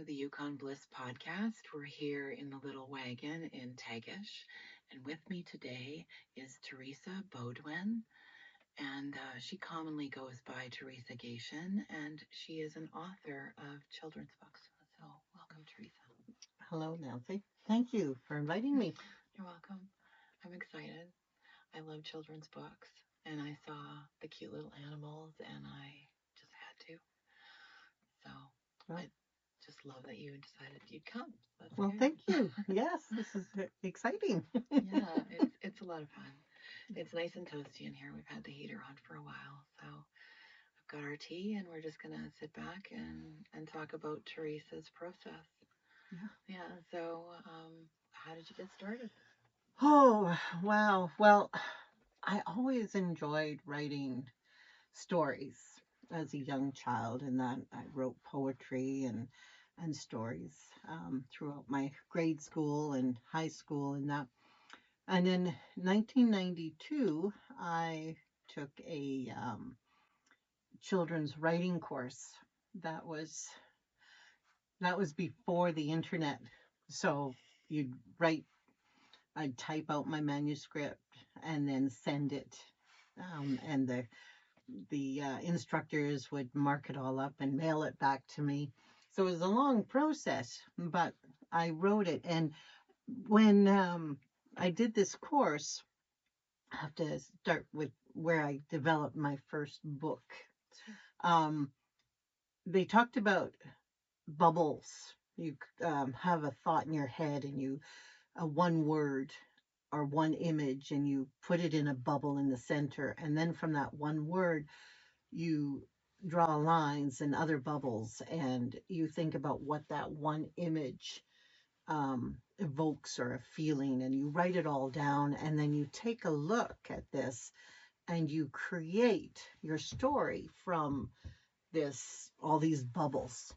the Yukon Bliss Podcast. We're here in the little wagon in Tagish, and with me today is Theresa Beaudoin, and she commonly goes by Theresa Gatien, and she is an author of children's books. So, welcome, Theresa. Hello, Nancy. Thank you for inviting me. You're welcome. I'm excited. I love children's books, and I saw the cute little animals, and I just had to. So, Well, I just love that you decided you'd come. That's well, good. thank you. Yes, this is exciting. Yeah, it's a lot of fun. It's nice and toasty in here. We've had the heater on for a while, so I've got our tea, and we're just gonna sit back and talk about Teresa's process. Yeah. Yeah. So, how did you get started? Oh, wow. Well, I always enjoyed writing stories as a young child, and that I wrote poetry and stories throughout my grade school and high school and that. And in 1992, I took a children's writing course. That was that was before the internet. So you'd write, I'd type out my manuscript and then send it. And the instructors would mark it all up and mail it back to me. So it was a long process, but I wrote it. And when I did this course, I have to start with where I developed my first book. Um, they talked about bubbles. You have a thought in your head, and you one word or one image, and you put it in a bubble in the center, and then from that one word you draw lines and other bubbles, and you think about what that one image evokes or a feeling, and you write it all down, and then you take a look at this and you create your story from this all these bubbles.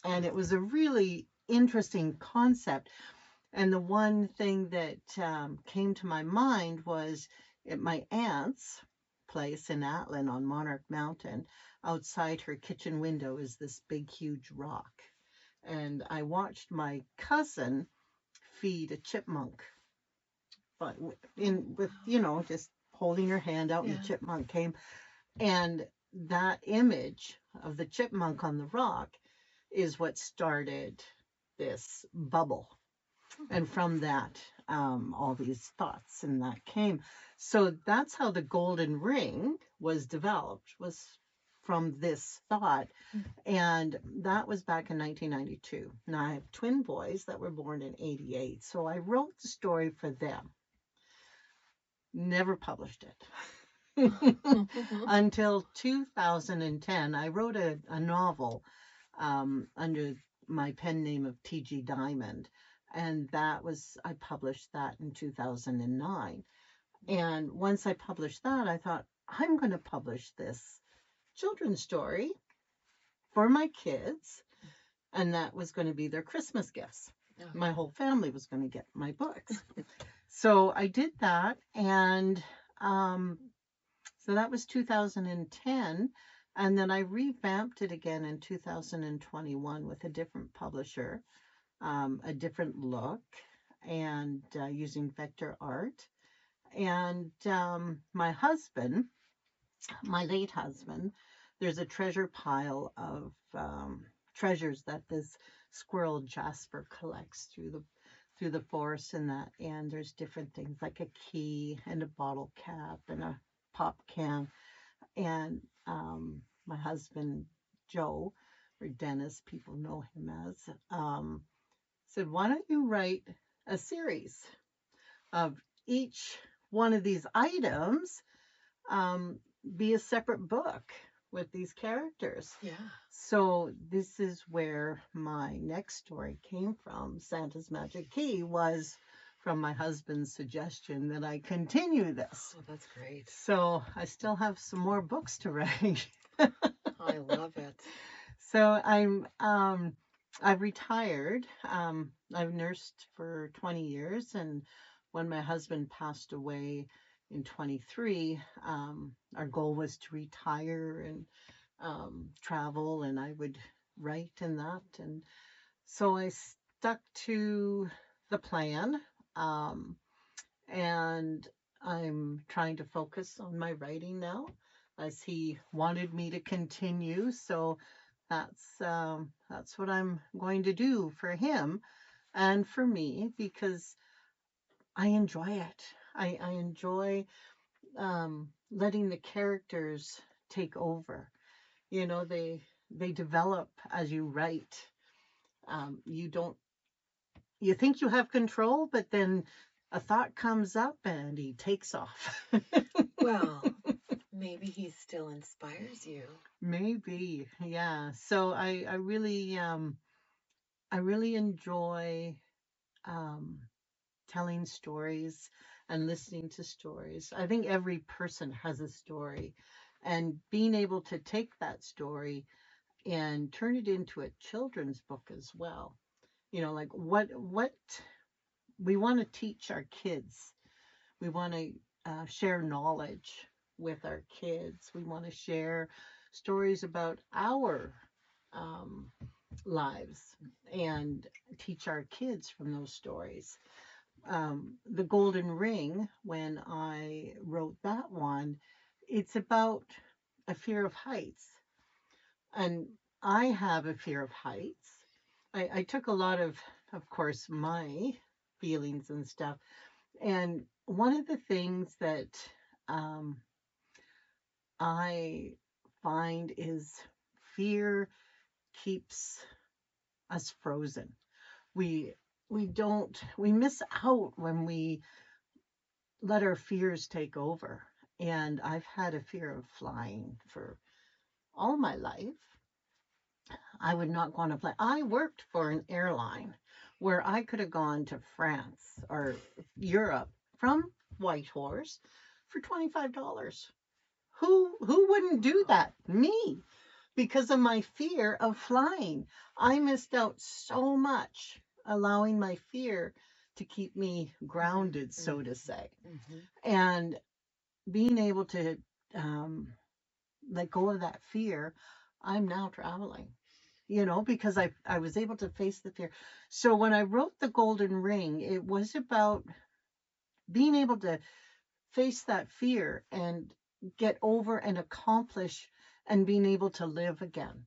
And it was a really interesting concept. And the one thing that came to my mind was at my aunt's place in Atlin on Monarch Mountain. Outside her kitchen window is this big, huge rock. And I watched my cousin feed a chipmunk, but in with just holding her hand out, and Yeah. the chipmunk came. And that image of the chipmunk on the rock is what started this bubble. And from that, all these thoughts and that came. So that's how the golden ring was developed, was from this thought. And that was back in 1992. Now I have twin boys that were born in 88. So I wrote the story for them, never published it. Until 2010, I wrote a novel under my pen name of T.G. Diamond. And I published that in 2009. And once I published that, I thought, I'm going to publish this children's story for my kids. And that was going to be their Christmas gifts. My whole family was going to get my books. So I did that. And so that was 2010. And then I revamped it again in 2021 with a different publisher, a different look, and using vector art. And my husband, my late husband, there's a treasure pile of treasures that this squirrel Jasper collects through the forest and that. And there's different things like a key and a bottle cap and a pop can. And my husband, Joe, or Dennis, people know him as, said, why don't you write a series of each one of these items, be a separate book with these characters? Yeah. So this is where my next story came from. Santa's Magic Key was from my husband's suggestion that I continue this. Oh, that's great. So I still have some more books to write. I love it. So I've retired. I've nursed for 20 years, and when my husband passed away in 23, our goal was to retire and travel, and I would write and that. And So I stuck to the plan, um, and I'm trying to focus on my writing now, as he wanted me to continue. So that's what I'm going to do for him and for me, because I enjoy it. I enjoy letting the characters take over. You know, they develop as you write. You don't you think you have control, but then a thought comes up and he takes off. Well, maybe he still inspires you. Maybe, yeah. So I really enjoy um, telling stories and listening to stories. I think every person has a story, and being able to take that story and turn it into a children's book as well. You know, like what we want to teach our kids. We want to share knowledge with our kids. We want to share stories about our um, lives and teach our kids from those stories. The Golden Ring, when I wrote that one, it's about a fear of heights. And I have a fear of heights. I took a lot of course, my feelings and stuff. And one of the things that um, I find is fear keeps us frozen. We we miss out when we let our fears take over. And I've had a fear of flying for all my life. I would not go on a plane. I worked for an airline where I could have gone to France or Europe from Whitehorse for $25. Who wouldn't do Wow. that? Me, because of my fear of flying. I missed out so much allowing my fear to keep me grounded, so to say. Mm-hmm. And being able to um, let go of that fear, I'm now traveling, you know, because I was able to face the fear. So when I wrote The Golden Ring, it was about being able to face that fear and get over and accomplish and being able to live again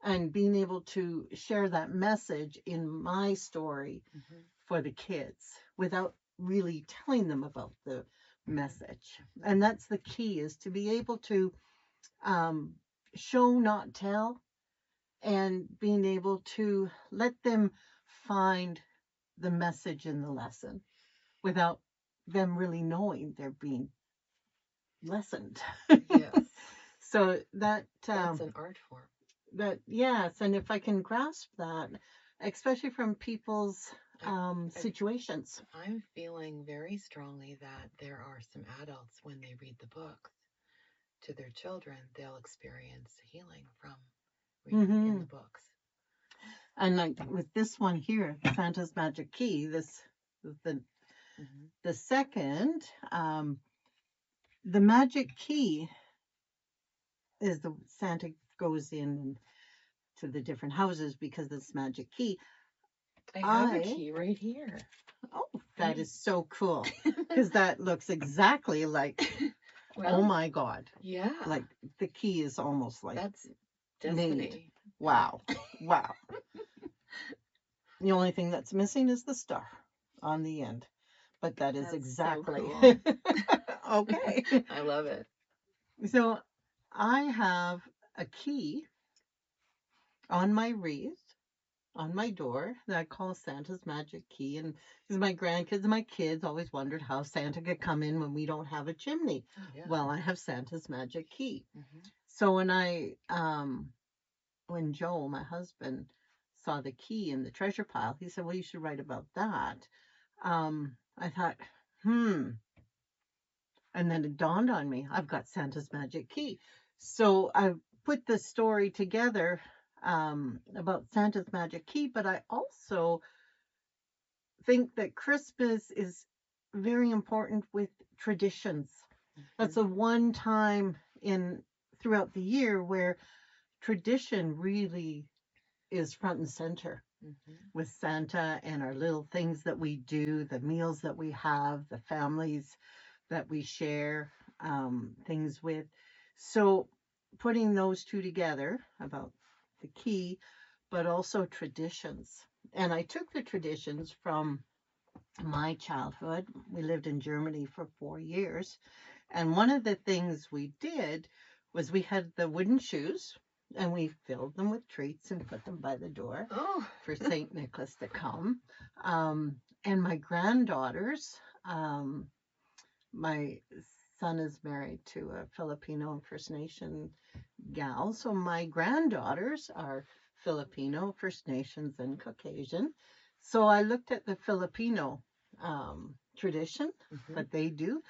and being able to share that message in my story Mm-hmm. for the kids without really telling them about the message. Mm-hmm. And that's the key, is to be able to um, show, not tell, and being able to let them find the message in the lesson without them really knowing they're being lessened. Yes, So that's an art form. that yes, and if I can grasp that, especially from people's I, I, situations. I'm feeling very strongly that there are some adults, when they read the books to their children, they'll experience healing from reading in Hmm. the books. And like with this one here, Santa's Magic Key, this the Mm-hmm. the second, the magic key is the Santa goes in to the different houses because this magic key. I have a I key right here. Oh, that Right. is so cool, because that looks exactly like, oh Well, my God, yeah, like the key is almost like that's made. destiny. Wow, wow. The only thing that's missing is the star on the end, but that is That's so exactly cool. okay. I love it. So I have a key on my wreath on my door that I call Santa's magic key. And because my grandkids and my kids always wondered how Santa could come in when we don't have a chimney. Oh, yeah. Well, I have Santa's magic key. Mm-hmm. So when Joel, my husband, saw the key in the treasure pile, he said, "Well, you should write about that." I thought, hmm. And then it dawned on me, I've got Santa's magic key. So I put the story together about Santa's magic key, but I also think that Christmas is very important with traditions. Mm-hmm. That's a one time in throughout the year where tradition really is front and center Mm-hmm. with Santa and our little things that we do, the meals that we have, the families that we share things with. So putting those two together about the key, but also traditions. And I took the traditions from my childhood. We lived in Germany for 4 years. And one of the things we did was we had the wooden shoes and we filled them with treats and put them by the door Oh. for St. Nicholas to come. And my granddaughters, my son is married to a Filipino and First Nation gal. So my granddaughters are Filipino, First Nations, and Caucasian. So I looked at the Filipino tradition Mm-hmm. that they do.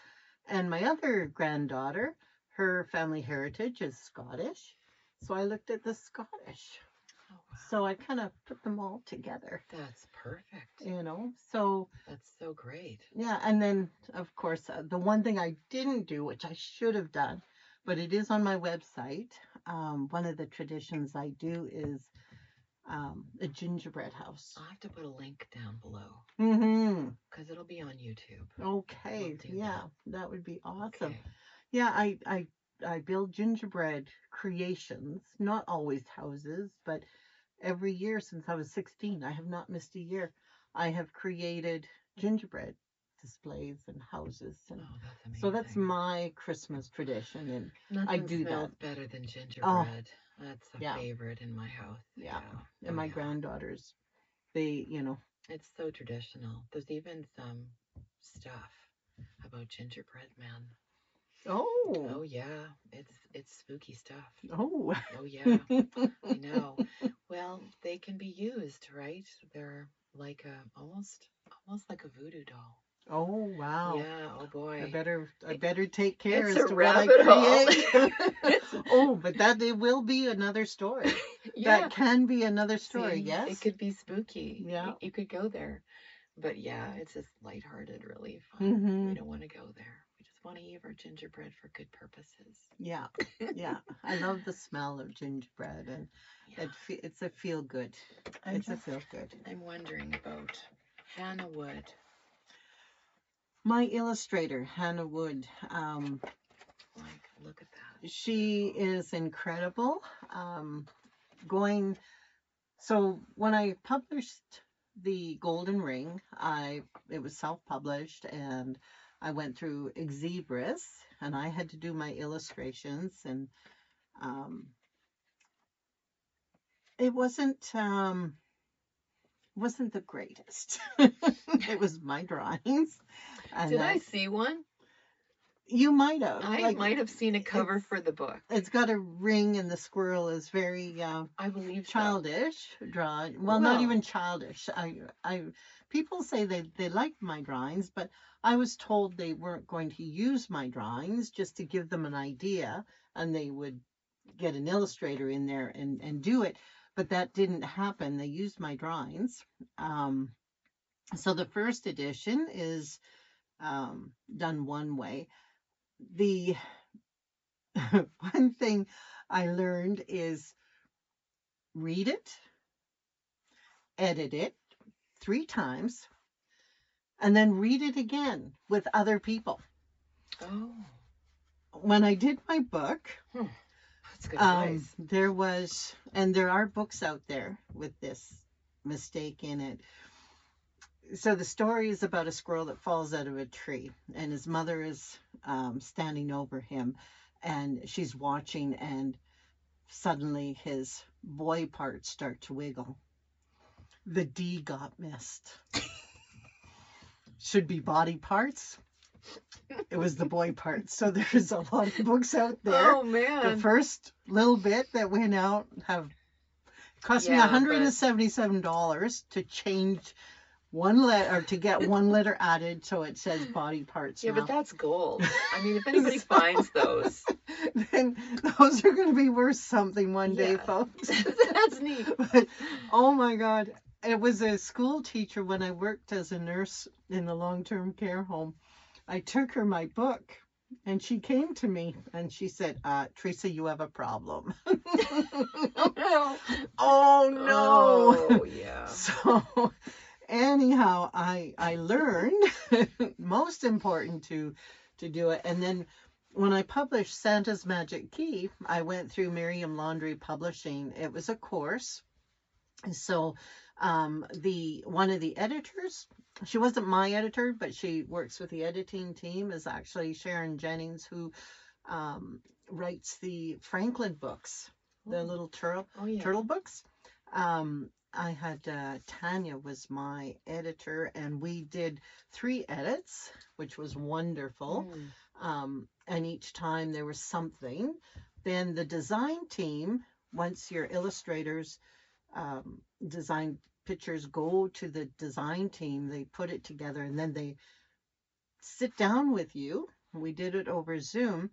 And my other granddaughter, her family heritage is Scottish. So I looked at the Scottish. Oh, wow. So I kind of put them all together. That's perfect. So That's so great. yeah. And then, of course, the one thing I didn't do, which I should have done, but it is on my website. One of the traditions I do is a gingerbread house. I'll have to put a link down below. Mm-hmm. Because it'll be on YouTube. Okay. Yeah, that would be awesome. Okay. Yeah, I build gingerbread creations, not always houses, but every year since I was 16, I have not missed a year. I have created gingerbread displays and houses, and Oh, that's amazing. so that's my Christmas tradition, and Nothing I do smells that. better than gingerbread. That's a yeah. favorite in my house. Yeah, Oh, and my yeah. granddaughters, they, It's so traditional. There's even some stuff about gingerbread men. Oh, Oh yeah, it's spooky stuff. oh, Oh yeah, I know. Well, they can be used, right? They're like a almost like a voodoo doll. oh, wow. Yeah. Oh boy. I better take care It's as a to what I rabbit hole. create. Oh, but that it will be another story. Yeah. That can be another story. See, Yes. it could be spooky. Yeah. You could go there. But yeah, it's just lighthearted, really fun. Mm-hmm. We don't want to go there. We just want to eat our gingerbread for good purposes. Yeah, yeah. I love the smell of gingerbread, and Yeah. it's a feel good. It's a feel good. I'm wondering about Hannah Wood. My illustrator, Hannah Wood. Like, look at that. She is incredible. So when I published the Golden Ring, it was self-published, and I went through Exibris, and I had to do my illustrations, and it wasn't the greatest. It was my drawings. And Did I see one? You might have. I might have seen a cover for the book. It's got a ring, and the squirrel is very I believe childish drawn. Well, not even childish. People say they liked my drawings, but I was told they weren't going to use my drawings, just to give them an idea, and they would get an illustrator in there and do it. But that didn't happen. They used my drawings. So the first edition is done one way. The one thing I learned is read it, edit it 3 times, and then read it again with other people. Oh. When I did my book, that's good advice. There are books out there with this mistake in it. So the story is about a squirrel that falls out of a tree, and his mother is standing over him, and she's watching, and suddenly his boy parts start to wiggle. The D got missed. Should be body parts. It was the boy parts. So there's a lot of books out there. Oh man! The first little bit that went out have cost me $177 to change one letter, or to get one letter added so it says body parts. Yeah, but that's gold. I mean, if anybody finds those, then those are going to be worth something one day, folks. That's neat. But oh my God, it was a school teacher when I worked as a nurse in the long-term care home. I took her my book, and she came to me and she said, Theresa, you have a problem. Oh no. Oh, yeah. So anyhow, I learned most important to do it. And then when I published Santa's Magic Key, I went through Miriam Laundry Publishing. It was a course. So the one of the editors, she wasn't my editor, but she works with the editing team, is actually Sharon Jennings, who writes the Franklin books, the little turtle books. I had Tanya was my editor, and we did 3 edits, which was wonderful. And each time there was something. Then the design team, once your illustrators design pictures go to the design team, they put it together, and then they sit down with you. We did it over Zoom,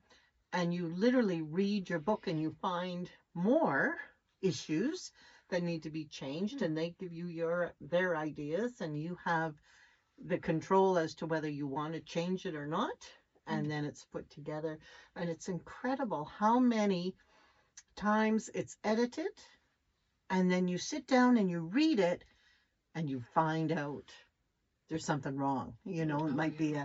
and you literally read your book and you find more issues that need to be changed, and they give you their ideas, and you have the control as to whether you want to change it or not. And then it's put together, and it's incredible how many times it's edited, and then you sit down and you read it and you find out there's something wrong. It might be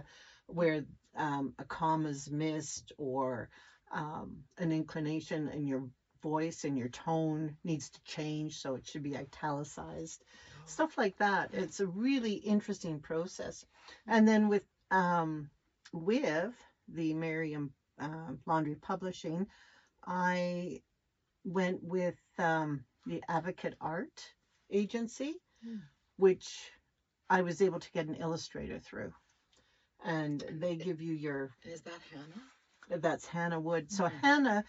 where a comma's missed, or an inclination in your voice and your tone needs to change, so it should be italicized. Stuff like that. It's a really interesting process. And then with the Merriam Laundry Publishing, I went with the Advocate Art Agency, which I was able to get an illustrator through. And they give you your... Is that Hannah? That's Hannah Wood. So Hannah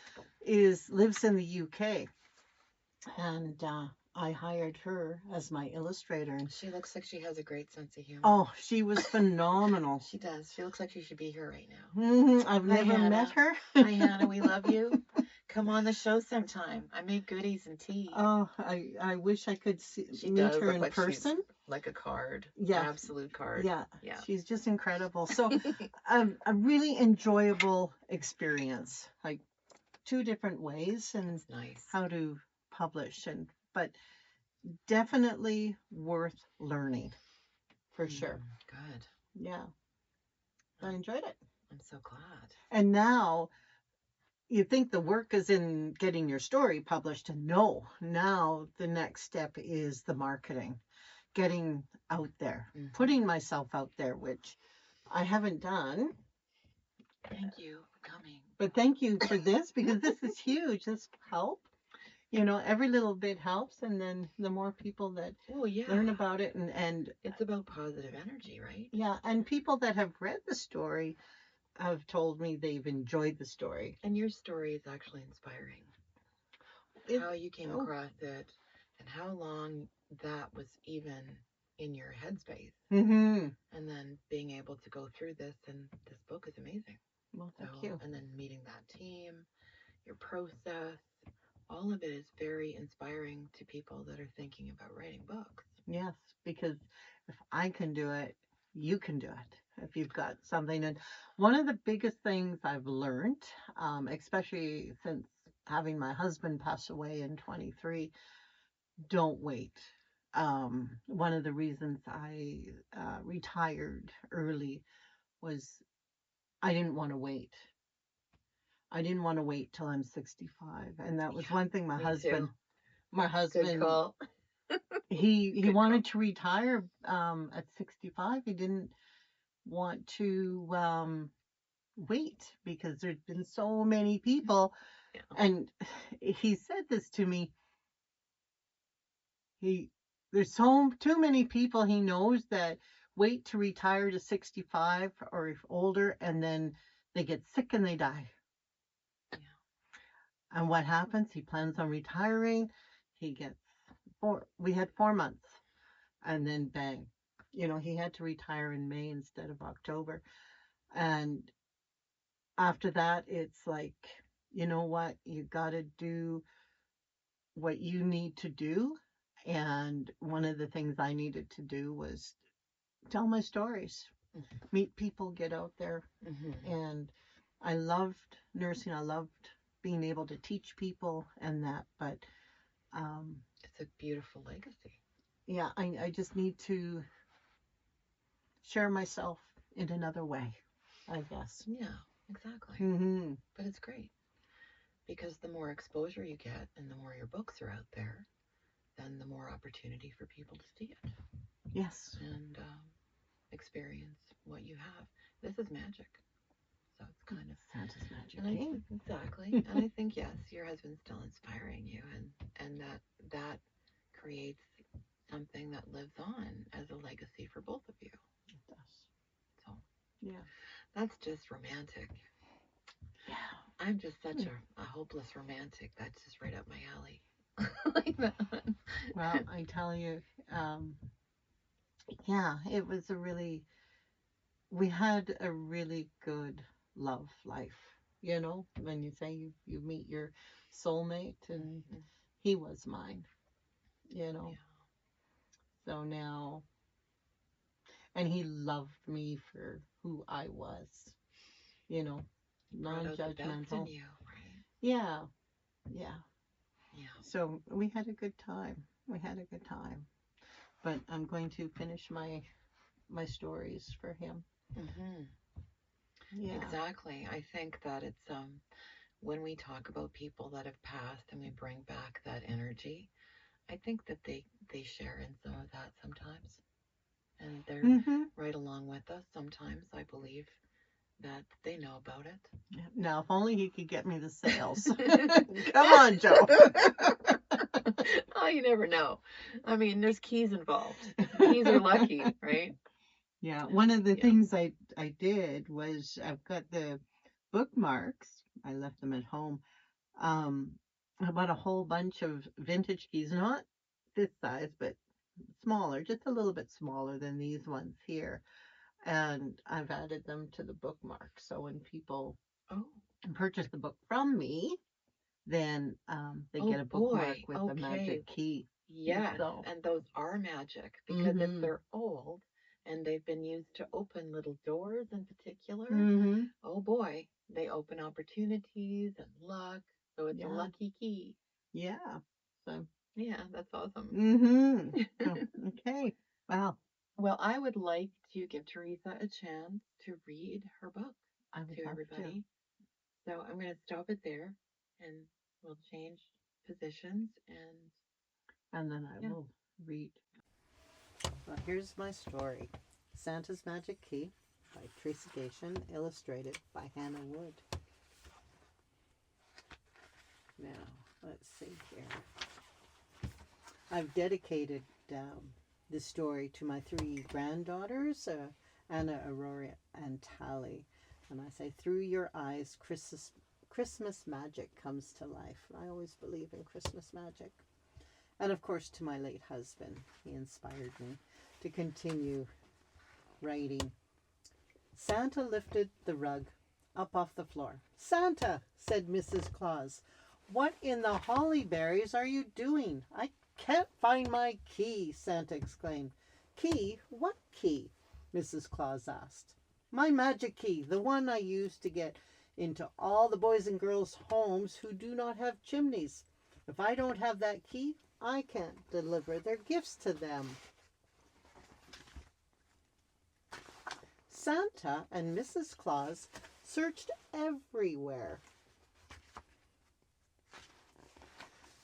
lives in the UK, and I hired her as my illustrator. And she looks like she has a great sense of humor. Oh, she was phenomenal. She does. She looks like she should be here right now. I've never met her. Hi, Hannah. We love you. Come on the show sometime. I make goodies and tea. Oh, I wish I could meet her in person. Like a card. Yeah. An absolute card. Yeah. She's just incredible. So a really enjoyable experience, like 2 different ways and nice. How to publish, but definitely worth learning for sure. Good. Yeah. I enjoyed it. I'm so glad. And now you think the work is in getting your story published, and no, now the next step is the marketing, getting out there, putting myself out there, which I haven't done. Thank you for coming. But thank you for this, because this is huge. This help. Every little bit helps, and then the more people that learn about it, and it's about positive energy, right? Yeah, and people that have read the story have told me they've enjoyed the story. And your story is actually inspiring. How you came across it, and how long that was even in your headspace. And then being able to go through this, and this book is amazing. Well, thank you. And then meeting that team, your process, all of it is very inspiring to people that are thinking about writing books. Yes, because if I can do it, you can do it if you've got something. And one of the biggest things I've learned, especially since having my husband pass away in 23, don't wait. One of the reasons I retired early was I didn't want to wait. I didn't want to wait till I'm 65. And that was one thing my husband, Good call. he wanted to retire at 65. He didn't want to wait, because there'd been so many people. And he said this to me. There's too many people he knows that wait to retire to 65 or older, and then they get sick and they die. And what happens? He plans on retiring. We had 4 months, and then bang. He had to retire in May instead of October. And after that, it's like, you know what? You got to do what you need to do. And one of the things I needed to do was tell my stories, meet people, get out there. And I loved nursing. I loved being able to teach people and that. But It's a beautiful legacy. yeah, I just need to share myself in another way, I guess. Yeah, exactly. Mm-hmm. But it's great because the more exposure you get and the more your books are out there, then the more opportunity for people to see it Yes. and experience what you have. This is magic. So it's kind of Santa's magic and I key. exactly. And I think yes, your husband's still inspiring you and that creates something that lives on as a legacy for both of you. It does. So Yeah. that's just romantic. Yeah. I'm just such a hopeless romantic. That's just right up my alley. Like that. Well, I tell you, yeah, it was we had a really good love life. You know, when you say you meet your soulmate, and Mhm. he was mine, you know. Yeah. So now, and he loved me for who I was, you know, He brought out the best in non-judgmental. you, right? Yeah, yeah. Yeah. So we had a good time. We had a good time. But I'm going to finish my stories for him. Hmm. Yeah. Exactly. I think that it's when we talk about people that have passed and we bring back that energy, I think that they share in some of that sometimes, and they're Mm-hmm. right along with us. Sometimes I believe that they know about Now, if only he could get me the sales. it. Come on, Joe. Oh, you never know. I mean, there's keys involved. Keys are lucky, right? Yeah. One of the Yeah. things I did was I've got the bookmarks. I left them at home. Um, I bought a whole bunch of vintage keys, not this size, but smaller, just a little bit smaller than these ones here. And I've added them to the bookmark. So when people Oh. purchase the book from me, then they Oh get a bookmark boy. with the Okay. magic key. Yes, So, and those are magic because if mm-hmm, they're old and they've been used to open little doors in particular, mm-hmm, oh boy, they open opportunities and luck. So it's a yeah, lucky key. yeah. So, Yeah, that's awesome. mm-hmm. So, okay. Wow. Well, I would like to give Theresa a chance to read her book I would to love to. everybody. So I'm going to stop it there and we'll change positions and And then I yeah. will read. Well, here's my story, Santa's Magic Key by Theresa Gatien, illustrated by Hannah Wood. Now, let's see here. I've dedicated this story to my three granddaughters, Anna, Aurora, and Tally. And I say, through your eyes, Christmas magic comes to life. I always believe in Christmas magic. And of course, to my late husband, he inspired me to continue writing. Santa lifted the rug up off the floor. Santa, said Mrs. Claus, what in the holly berries are you doing? I can't find my key, Santa exclaimed. Key? What key? Mrs. Claus asked. My magic key, the one I use to get into all the boys and girls' homes who do not have chimneys. If I don't have that key, I can't deliver their gifts to them. Santa and Mrs. Claus searched everywhere.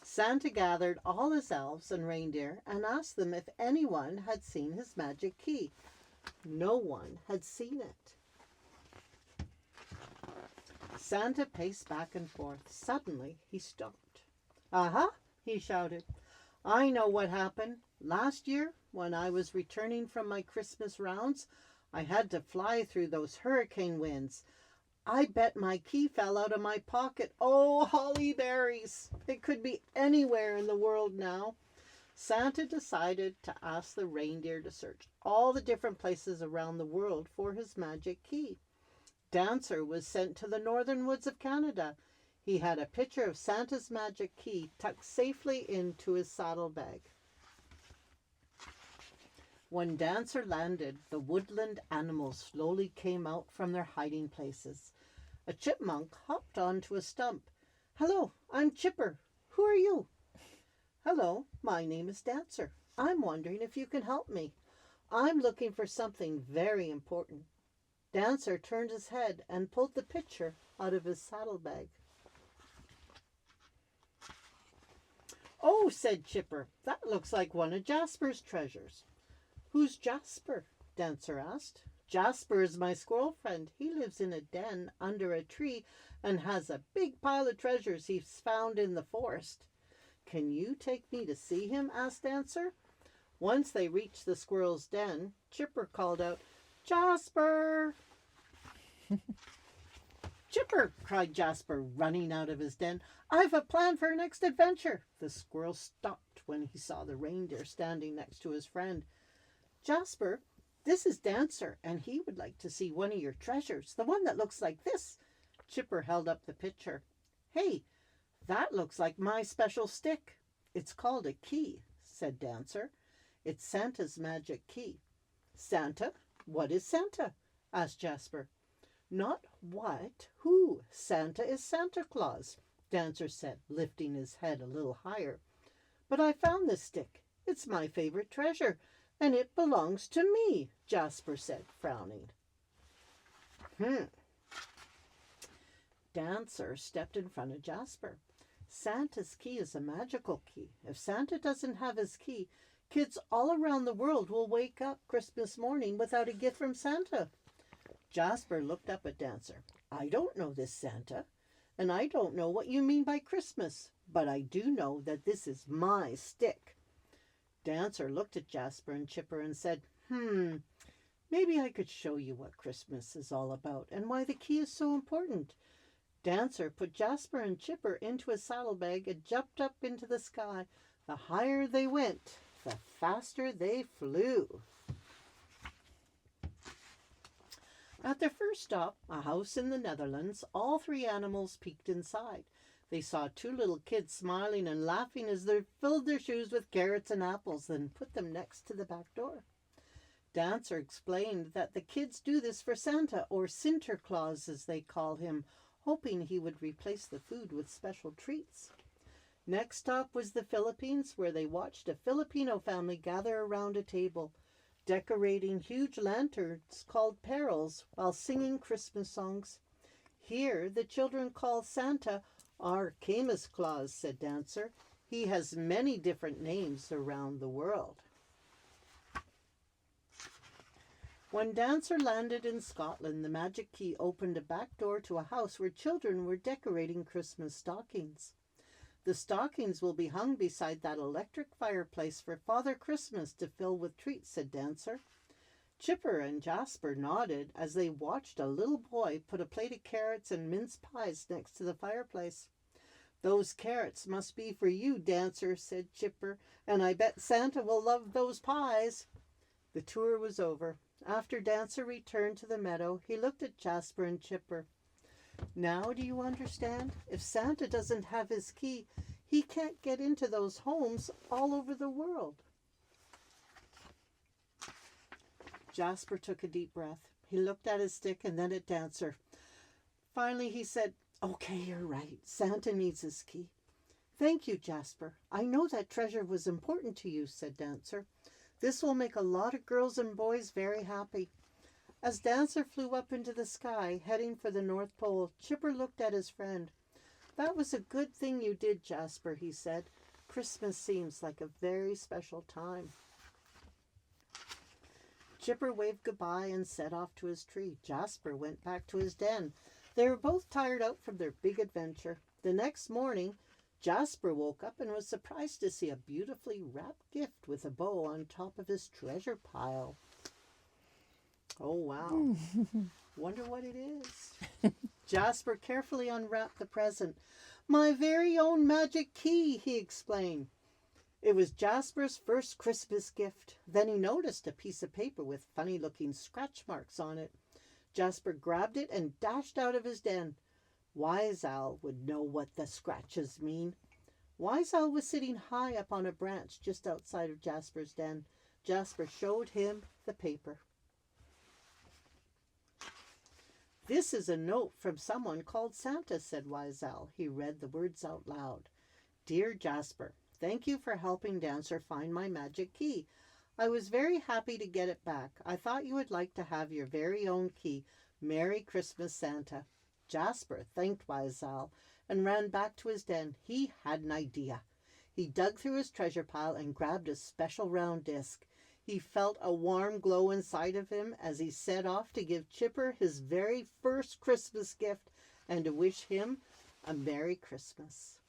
Santa gathered all his elves and reindeer and asked them if anyone had seen his magic key. No one had seen it. Santa paced back and forth. Suddenly, he stopped. Aha! He shouted. I know what happened. Last year, when I was returning from my Christmas rounds, I had to fly through those hurricane winds. I bet my key fell out of my pocket. Oh, holly berries! It could be anywhere in the world now. Santa decided to ask the reindeer to search all the different places around the world for his magic key. Dancer was sent to the northern woods of Canada. He had a picture of Santa's magic key tucked safely into his saddlebag. When Dancer landed, the woodland animals slowly came out from their hiding places. A chipmunk hopped onto a stump. Hello, I'm Chipper. Who are you? Hello, my name is Dancer. I'm wondering if you can help me. I'm looking for something very important. Dancer turned his head and pulled the picture out of his saddlebag. Oh, said Chipper, that looks like one of Jasper's treasures. Who's Jasper? Dancer asked. Jasper is my squirrel friend. He lives in a den under a tree and has a big pile of treasures he's found in the forest. Can you take me to see him? Asked Dancer. Once they reached the squirrel's den, Chipper called out, Jasper! Chipper, cried Jasper, running out of his den. I've a plan for our next adventure. The squirrel stopped when he saw the reindeer standing next to his friend. Jasper, this is Dancer, and he would like to see one of your treasures, the one that looks like this. Chipper held up the picture. Hey, that looks like my special stick. It's called a key, said Dancer. It's Santa's magic key. Santa? What is Santa? Asked Jasper. Not what, who. Santa is Santa Claus, Dancer said, lifting his head a little higher. But I found this stick. It's my favorite treasure, and it belongs to me, Jasper said, frowning. Dancer stepped in front of Jasper. Santa's key is a magical key. If Santa doesn't have his key, kids all around the world will wake up Christmas morning without a gift from Santa. Jasper looked up at Dancer. I don't know this Santa, and I don't know what you mean by Christmas, but I do know that this is my stick. Dancer looked at Jasper and Chipper and said, maybe I could show you what Christmas is all about and why the key is so important. Dancer put Jasper and Chipper into a saddlebag and jumped up into the sky. The higher they went, the faster they flew. At their first stop, a house in the Netherlands, all three animals peeked inside. They saw two little kids smiling and laughing as they filled their shoes with carrots and apples, then put them next to the back door. Dancer explained that the kids do this for Santa, or Sinterklaas as they call him, hoping he would replace the food with special treats. Next stop was the Philippines, where they watched a Filipino family gather around a table, decorating huge lanterns called parols while singing Christmas songs. Here, the children call Santa our Camus Claus, said Dancer. He has many different names around the world. When Dancer landed in Scotland, the magic key opened a back door to a house where children were decorating Christmas stockings. The stockings will be hung beside that electric fireplace for Father Christmas to fill with treats, said Dancer. Chipper and Jasper nodded as they watched a little boy put a plate of carrots and mince pies next to the fireplace. Those carrots must be for you, Dancer, said Chipper, and I bet Santa will love those pies. The tour was over. After Dancer returned to the meadow, he looked at Jasper and Chipper. Now do you understand? If Santa doesn't have his key, he can't get into those homes all over the world. Jasper took a deep breath. He looked at his stick and then at Dancer. Finally he said, Okay, you're right. Santa needs his key. Thank you, Jasper. I know that treasure was important to you, said Dancer. This will make a lot of girls and boys very happy. As Dancer flew up into the sky, heading for the North Pole, Chipper looked at his friend. That was a good thing you did, Jasper, he said. Christmas seems like a very special time. Chipper waved goodbye and set off to his tree. Jasper went back to his den. They were both tired out from their big adventure. The next morning, Jasper woke up and was surprised to see a beautifully wrapped gift with a bow on top of his treasure pile. Oh, wow. Wonder what it is. Jasper carefully unwrapped the present. My very own magic key, he explained. It was Jasper's first Christmas gift. Then he noticed a piece of paper with funny-looking scratch marks on it. Jasper grabbed it and dashed out of his den. Wise Owl would know what the scratches mean. Wise Owl was sitting high up on a branch just outside of Jasper's den. Jasper showed him the paper. "This is a note from someone called Santa," said Wiesel. He read the words out loud. "Dear Jasper, thank you for helping Dancer find my magic key. I was very happy to get it back. I thought you would like to have your very own key. Merry Christmas, Santa." Jasper thanked Wiesel and ran back to his den. He had an idea. He dug through his treasure pile and grabbed a special round disc. He felt a warm glow inside of him as he set off to give Chipper his very first Christmas gift and to wish him a Merry Christmas.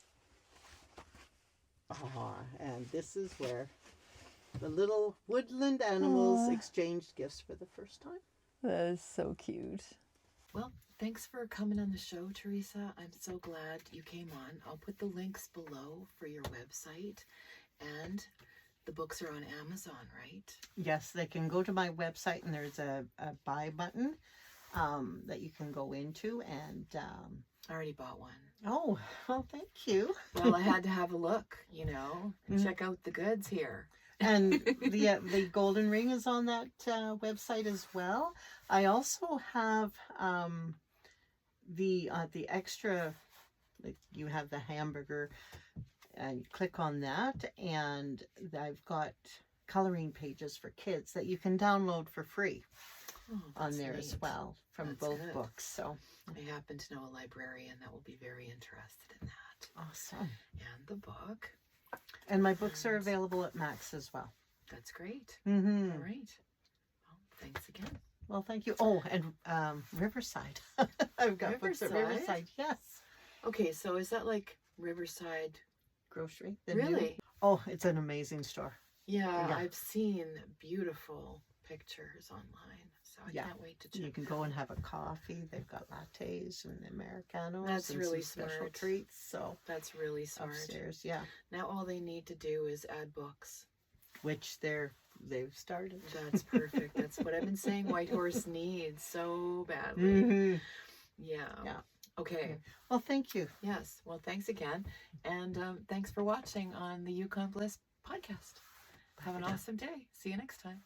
And this is where the little woodland animals exchanged gifts for the first time. That is so cute. Well, thanks for coming on the show, Theresa. I'm so glad you came on. I'll put the links below for your website, and the books are on Amazon, right? Yes, they can go to my website, and there's a buy button that you can go into. And I already bought one. oh, well, thank you. Well, I had to have a look, check out the goods here. And the golden ring is on that website as well. I also have the extra, like, you have the hamburger, and you click on that, and I've got coloring pages for kids that you can download for free on there as well from both books. So I happen to know a librarian that will be very interested in that. Awesome. And the book. And my books are available at Max as well. That's great. Mm-hmm. All right. Well, thanks again. Well, thank you. Oh, and Riverside. I've got books at Riverside. Yes. Okay, so is that like Riverside Grocery? Really? Oh, it's an amazing store. Yeah, I've seen beautiful pictures online, so I can't wait to check. You can go and have a coffee. They've got lattes and Americanos. That's and really some special smart. treats. So that's really smart. Upstairs, yeah. Now all they need to do is add books, which they've started. That's perfect. That's what I've been saying. Whitehorse needs so badly. Mm-hmm. Yeah. Okay. Well, thank you. Yes. Well, thanks again, and thanks for watching on the Yukon Bliss Podcast. Have an awesome day. See you next time.